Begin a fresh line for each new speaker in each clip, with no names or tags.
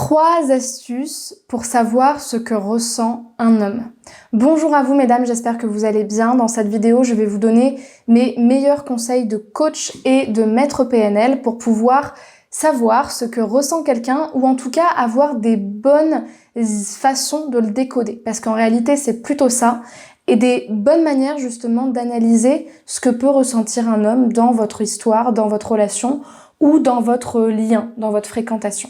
3 astuces pour savoir ce que ressent un homme. Bonjour à vous mesdames, j'espère que vous allez bien. Dans cette vidéo, je vais vous donner mes meilleurs conseils de coach et de maître PNL pour pouvoir savoir ce que ressent quelqu'un ou en tout cas avoir des bonnes façons de le décoder. Parce qu'en réalité, c'est plutôt ça. Et des bonnes manières justement d'analyser ce que peut ressentir un homme dans votre histoire, dans votre relation ou dans votre lien, dans votre fréquentation.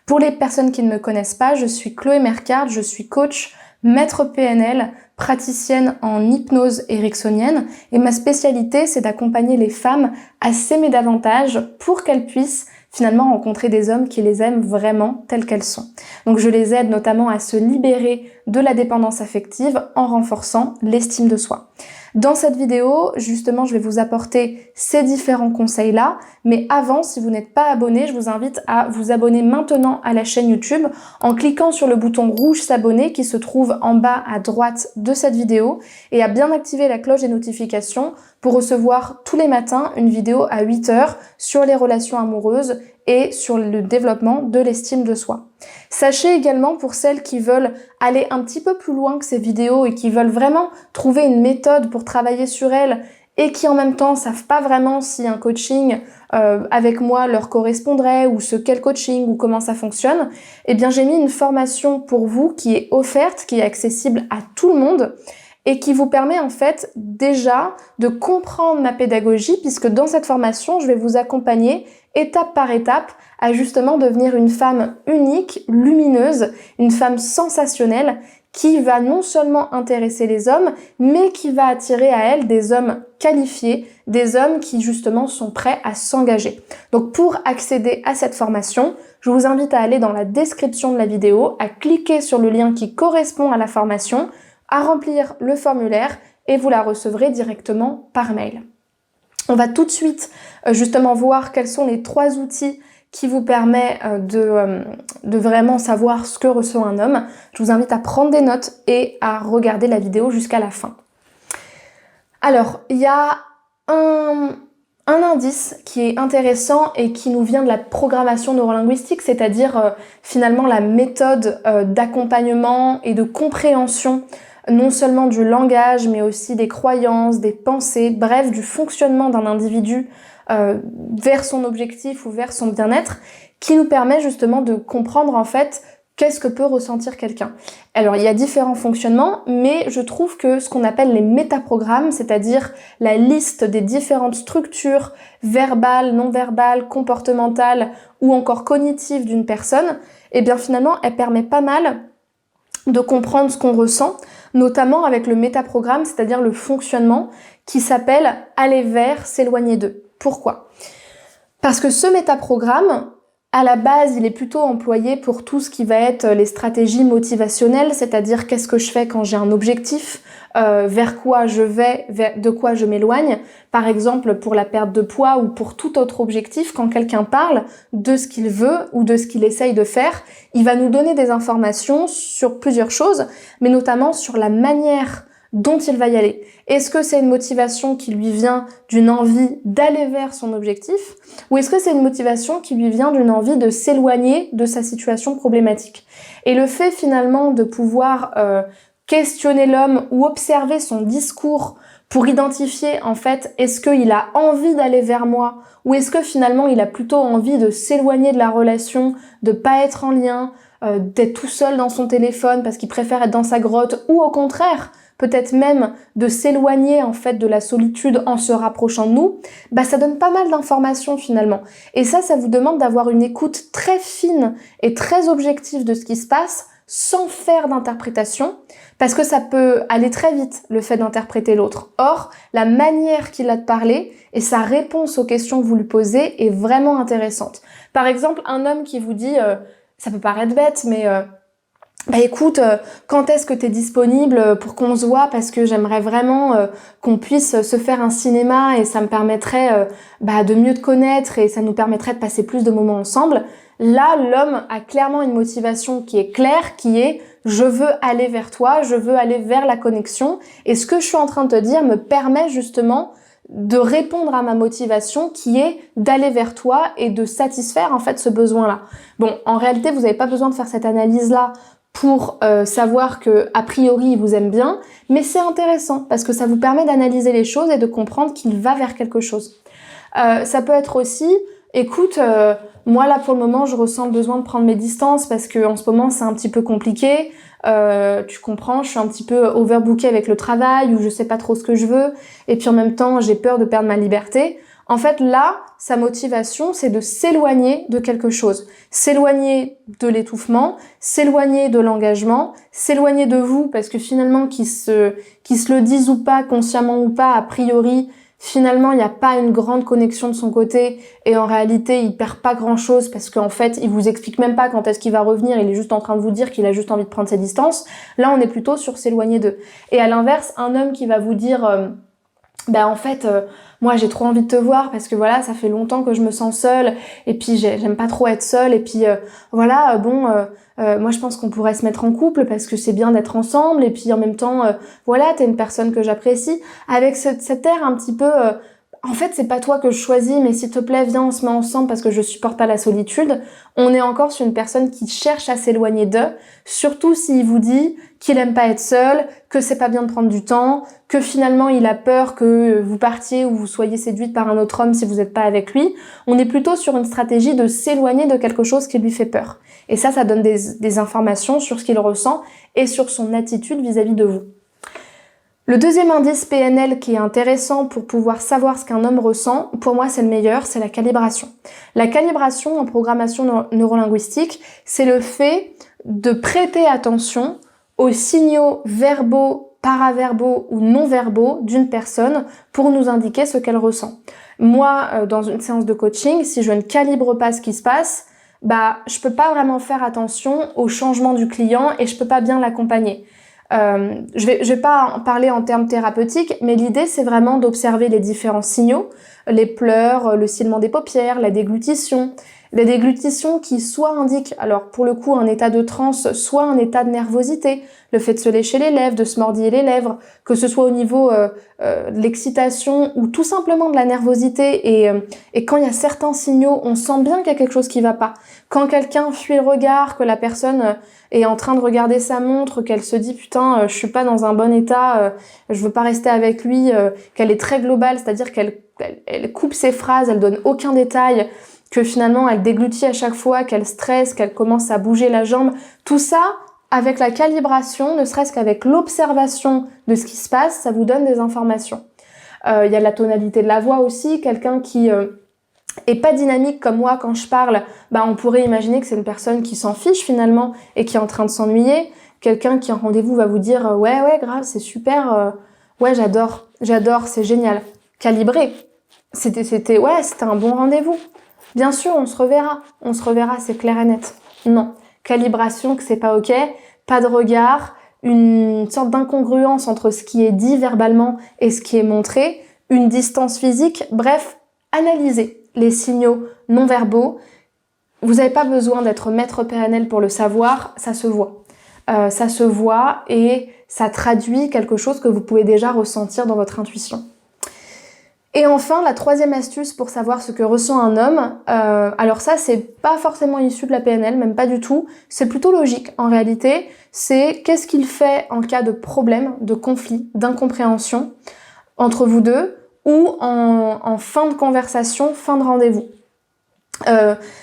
Pour les personnes qui ne me connaissent pas, je suis Chloé Mercard, je suis coach, maître PNL, praticienne en hypnose ericksonienne et ma spécialité c'est d'accompagner les femmes à s'aimer davantage pour qu'elles puissent finalement rencontrer des hommes qui les aiment vraiment telles qu'elles sont. Donc je les aide notamment à se libérer de la dépendance affective en renforçant l'estime de soi. Dans cette vidéo, justement, je vais vous apporter ces différents conseils-là, mais avant, si vous n'êtes pas abonné, je vous invite à vous abonner maintenant à la chaîne YouTube en cliquant sur le bouton rouge s'abonner qui se trouve en bas à droite de cette vidéo et à bien activer la cloche des notifications pour recevoir tous les matins une vidéo à 8 h sur les relations amoureuses et sur le développement de l'estime de soi. Sachez également pour celles qui veulent aller un petit peu plus loin que ces vidéos et qui veulent vraiment trouver une méthode pour travailler sur elles et qui en même temps savent pas vraiment si un coaching avec moi leur correspondrait ou ce qu'est le coaching ou comment ça fonctionne, eh bien j'ai mis une formation pour vous qui est offerte, qui est accessible à tout le monde et qui vous permet en fait déjà de comprendre ma pédagogie puisque dans cette formation, je vais vous accompagner étape par étape à justement devenir une femme unique, lumineuse, une femme sensationnelle qui va non seulement intéresser les hommes, mais qui va attirer à elle des hommes qualifiés, des hommes qui justement sont prêts à s'engager. Donc pour accéder à cette formation, je vous invite à aller dans la description de la vidéo, à cliquer sur le lien qui correspond à la formation, à remplir le formulaire et vous la recevrez directement par mail. On va tout de suite justement voir quels sont les 3 outils qui vous permettent de vraiment savoir ce que ressent un homme. Je vous invite à prendre des notes et à regarder la vidéo jusqu'à la fin. Alors, il y a un indice qui est intéressant et qui nous vient de la programmation neurolinguistique, c'est-à-dire finalement la méthode d'accompagnement et de compréhension non seulement du langage, mais aussi des croyances, des pensées, bref, du fonctionnement d'un individu vers son objectif ou vers son bien-être, qui nous permet justement de comprendre en fait qu'est-ce que peut ressentir quelqu'un. Alors il y a différents fonctionnements, mais je trouve que ce qu'on appelle les métaprogrammes, c'est-à-dire la liste des différentes structures verbales, non verbales, comportementales ou encore cognitives d'une personne, eh bien finalement elle permet pas mal de comprendre ce qu'on ressent, notamment avec le métaprogramme, c'est-à-dire le fonctionnement qui s'appelle « aller vers, s'éloigner d'eux ». Pourquoi ? Parce que ce métaprogramme, à la base, il est plutôt employé pour tout ce qui va être les stratégies motivationnelles, c'est-à-dire qu'est-ce que je fais quand j'ai un objectif, vers quoi je vais, de quoi je m'éloigne. Par exemple, pour la perte de poids ou pour tout autre objectif, quand quelqu'un parle de ce qu'il veut ou de ce qu'il essaye de faire, il va nous donner des informations sur plusieurs choses, mais notamment sur la manière dont il va y aller. Est-ce que c'est une motivation qui lui vient d'une envie d'aller vers son objectif ou est-ce que c'est une motivation qui lui vient d'une envie de s'éloigner de sa situation problématique? Et le fait finalement de pouvoir questionner l'homme ou observer son discours pour identifier en fait est-ce qu'il a envie d'aller vers moi ou est-ce que finalement il a plutôt envie de s'éloigner de la relation, de pas être en lien, d'être tout seul dans son téléphone parce qu'il préfère être dans sa grotte ou au contraire peut-être même de s'éloigner en fait de la solitude en se rapprochant de nous, bah ça donne pas mal d'informations finalement. Et ça vous demande d'avoir une écoute très fine et très objective de ce qui se passe sans faire d'interprétation, parce que ça peut aller très vite le fait d'interpréter l'autre. Or, la manière qu'il a de parler et sa réponse aux questions que vous lui posez est vraiment intéressante. Par exemple, un homme qui vous dit, ça peut paraître bête, mais bah écoute, quand est-ce que tu es disponible pour qu'on se voit parce que j'aimerais vraiment qu'on puisse se faire un cinéma et ça me permettrait de mieux te connaître et ça nous permettrait de passer plus de moments ensemble. Là, l'homme a clairement une motivation qui est claire, qui est « je veux aller vers toi, je veux aller vers la connexion » et ce que je suis en train de te dire me permet justement de répondre à ma motivation qui est d'aller vers toi et de satisfaire en fait ce besoin-là. Bon, en réalité, vous n'avez pas besoin de faire cette analyse-là pour savoir que a priori il vous aime bien, mais c'est intéressant parce que ça vous permet d'analyser les choses et de comprendre qu'il va vers quelque chose. Ça peut être aussi, écoute, moi là pour le moment je ressens le besoin de prendre mes distances parce que en ce moment c'est un petit peu compliqué. Tu comprends, je suis un petit peu overbookée avec le travail ou je sais pas trop ce que je veux et puis en même temps j'ai peur de perdre ma liberté. En fait là, sa motivation c'est de s'éloigner de quelque chose, s'éloigner de l'étouffement, s'éloigner de l'engagement, s'éloigner de vous parce que finalement qu'ils se le disent ou pas, consciemment ou pas, a priori finalement il n'y a pas une grande connexion de son côté et en réalité il perd pas grand chose parce qu'en fait il vous explique même pas quand est-ce qu'il va revenir, il est juste en train de vous dire qu'il a juste envie de prendre ses distances. Là on est plutôt sur s'éloigner d'eux. Et à l'inverse, un homme qui va vous dire en fait moi j'ai trop envie de te voir parce que voilà ça fait longtemps que je me sens seule et puis j'aime pas trop être seule et puis moi je pense qu'on pourrait se mettre en couple parce que c'est bien d'être ensemble et puis en même temps voilà t'es une personne que j'apprécie avec cet air un petit peu en fait c'est pas toi que je choisis mais s'il te plaît viens on se met ensemble parce que je supporte pas la solitude. On est encore sur une personne qui cherche à s'éloigner d'eux, surtout s'il vous dit qu'il aime pas être seul, que c'est pas bien de prendre du temps, que finalement il a peur que vous partiez ou vous soyez séduite par un autre homme si vous n'êtes pas avec lui. On est plutôt sur une stratégie de s'éloigner de quelque chose qui lui fait peur. Et ça donne des informations sur ce qu'il ressent et sur son attitude vis-à-vis de vous. Le deuxième indice PNL qui est intéressant pour pouvoir savoir ce qu'un homme ressent, pour moi c'est le meilleur, c'est la calibration. La calibration en programmation neurolinguistique, c'est le fait de prêter attention aux signaux verbaux, paraverbaux ou non-verbaux d'une personne pour nous indiquer ce qu'elle ressent. Moi, dans une séance de coaching, si je ne calibre pas ce qui se passe, je peux pas vraiment faire attention au changement du client et je peux pas bien l'accompagner. Je vais pas en parler en termes thérapeutiques, mais l'idée c'est vraiment d'observer les différents signaux, les pleurs, le silement des paupières, la déglutition. La déglutition qui soit indique, alors pour le coup un état de transe, soit un état de nervosité, le fait de se lécher les lèvres, de se mordiller les lèvres, que ce soit au niveau de l'excitation ou tout simplement de la nervosité et quand il y a certains signaux, on sent bien qu'il y a quelque chose qui va pas. Quand quelqu'un fuit le regard, que la personne est en train de regarder sa montre, qu'elle se dit putain je suis pas dans un bon état, je veux pas rester avec lui, qu'elle est très globale, c'est-à-dire qu'elle coupe ses phrases, elle donne aucun détail, que finalement elle déglutit à chaque fois, qu'elle stresse, qu'elle commence à bouger la jambe, tout ça avec la calibration, ne serait-ce qu'avec l'observation de ce qui se passe, ça vous donne des informations. Il y a la tonalité de la voix aussi, quelqu'un qui est pas dynamique comme moi quand je parle, on pourrait imaginer que c'est une personne qui s'en fiche finalement et qui est en train de s'ennuyer. Quelqu'un qui en rendez-vous va vous dire ouais grave c'est super, ouais j'adore, c'est génial. Calibré, c'était un bon rendez-vous. Bien sûr on se reverra c'est clair et net. Non, calibration que c'est pas ok, pas de regard, une sorte d'incongruence entre ce qui est dit verbalement et ce qui est montré, une distance physique, bref, analysez les signaux non verbaux. Vous n'avez pas besoin d'être maître PNL pour le savoir, ça se voit. Ça se voit et ça traduit quelque chose que vous pouvez déjà ressentir dans votre intuition. Et enfin, la troisième astuce pour savoir ce que ressent un homme, alors ça c'est pas forcément issu de la PNL, même pas du tout, c'est plutôt logique en réalité, c'est qu'est-ce qu'il fait en cas de problème, de conflit, d'incompréhension entre vous deux ou en fin de conversation, fin de rendez-vous.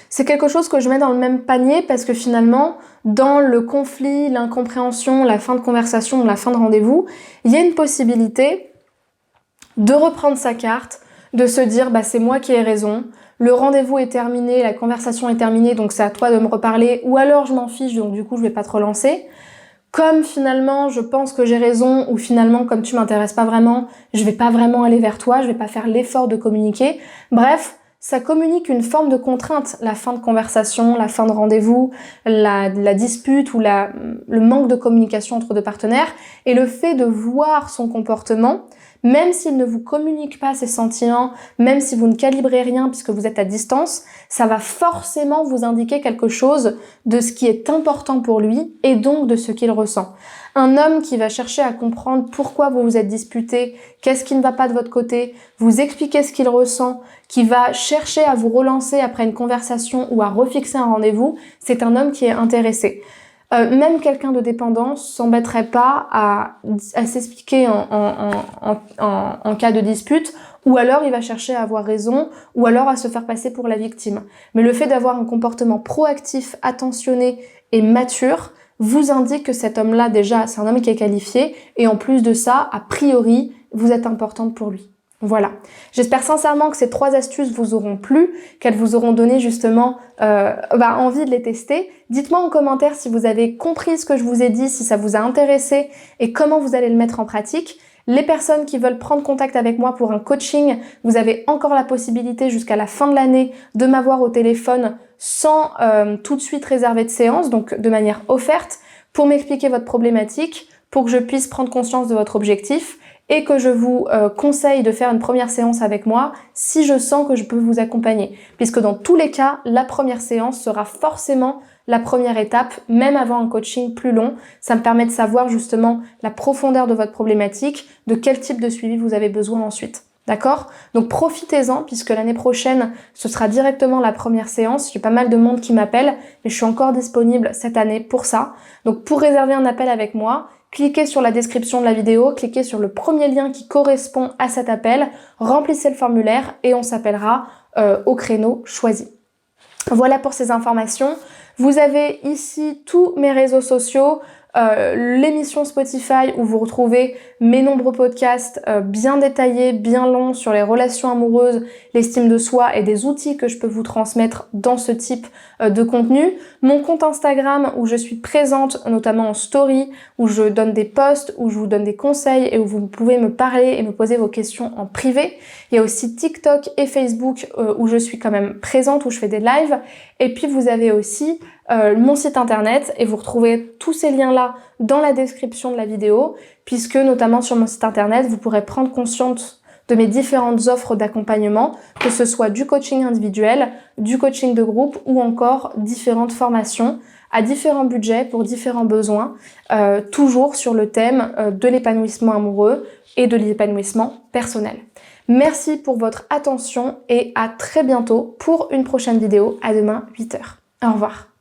C'est quelque chose que je mets dans le même panier parce que finalement, dans le conflit, l'incompréhension, la fin de conversation, la fin de rendez-vous, il y a une possibilité de reprendre sa carte, de se dire c'est moi qui ai raison, le rendez-vous est terminé, la conversation est terminée, donc c'est à toi de me reparler, ou alors je m'en fiche, donc du coup je vais pas te relancer. Comme finalement je pense que j'ai raison, ou finalement comme tu m'intéresses pas vraiment, je vais pas vraiment aller vers toi, je vais pas faire l'effort de communiquer. Bref, ça communique une forme de contrainte, la fin de conversation, la fin de rendez-vous, la dispute ou le manque de communication entre deux partenaires, et le fait de voir son comportement, même s'il ne vous communique pas ses sentiments, même si vous ne calibrez rien puisque vous êtes à distance, ça va forcément vous indiquer quelque chose de ce qui est important pour lui et donc de ce qu'il ressent. Un homme qui va chercher à comprendre pourquoi vous vous êtes disputé, qu'est-ce qui ne va pas de votre côté, vous expliquer ce qu'il ressent, qui va chercher à vous relancer après une conversation ou à refixer un rendez-vous, c'est un homme qui est intéressé. Même quelqu'un de dépendant s'embêterait pas à s'expliquer en cas de dispute, ou alors il va chercher à avoir raison, ou alors à se faire passer pour la victime. Mais le fait d'avoir un comportement proactif, attentionné et mature vous indique que cet homme-là, déjà, c'est un homme qui est qualifié, et en plus de ça, a priori, vous êtes importante pour lui. Voilà. J'espère sincèrement que ces 3 astuces vous auront plu, qu'elles vous auront donné justement envie de les tester. Dites-moi en commentaire si vous avez compris ce que je vous ai dit, si ça vous a intéressé et comment vous allez le mettre en pratique. Les personnes qui veulent prendre contact avec moi pour un coaching, vous avez encore la possibilité jusqu'à la fin de l'année de m'avoir au téléphone sans tout de suite réserver de séance, donc de manière offerte, pour m'expliquer votre problématique, pour que je puisse prendre conscience de votre objectif et que je vous conseille de faire une première séance avec moi si je sens que je peux vous accompagner. Puisque dans tous les cas, la première séance sera forcément la première étape, même avant un coaching plus long. Ça me permet de savoir justement la profondeur de votre problématique, de quel type de suivi vous avez besoin ensuite. D'accord? Donc profitez-en puisque l'année prochaine, ce sera directement la première séance. J'ai pas mal de monde qui m'appelle, mais je suis encore disponible cette année pour ça. Donc pour réserver un appel avec moi, cliquez sur la description de la vidéo, cliquez sur le premier lien qui correspond à cet appel, remplissez le formulaire et on s'appellera au créneau choisi. Voilà pour ces informations. Vous avez ici tous mes réseaux sociaux, l'émission Spotify où vous retrouvez mes nombreux podcasts bien détaillés, bien longs sur les relations amoureuses, l'estime de soi et des outils que je peux vous transmettre dans ce type de contenu. Mon compte Instagram où je suis présente notamment en story, où je donne des posts, où je vous donne des conseils et où vous pouvez me parler et me poser vos questions en privé. Il y a aussi TikTok et Facebook où je suis quand même présente, où je fais des lives. Et puis vous avez aussi mon site internet et vous retrouvez tous ces liens-là dans la description de la vidéo puisque notamment sur mon site internet, vous pourrez prendre conscience de mes différentes offres d'accompagnement, que ce soit du coaching individuel, du coaching de groupe ou encore différentes formations à différents budgets pour différents besoins, toujours sur le thème de l'épanouissement amoureux et de l'épanouissement personnel. Merci pour votre attention et à très bientôt pour une prochaine vidéo. À demain 8h. Au revoir.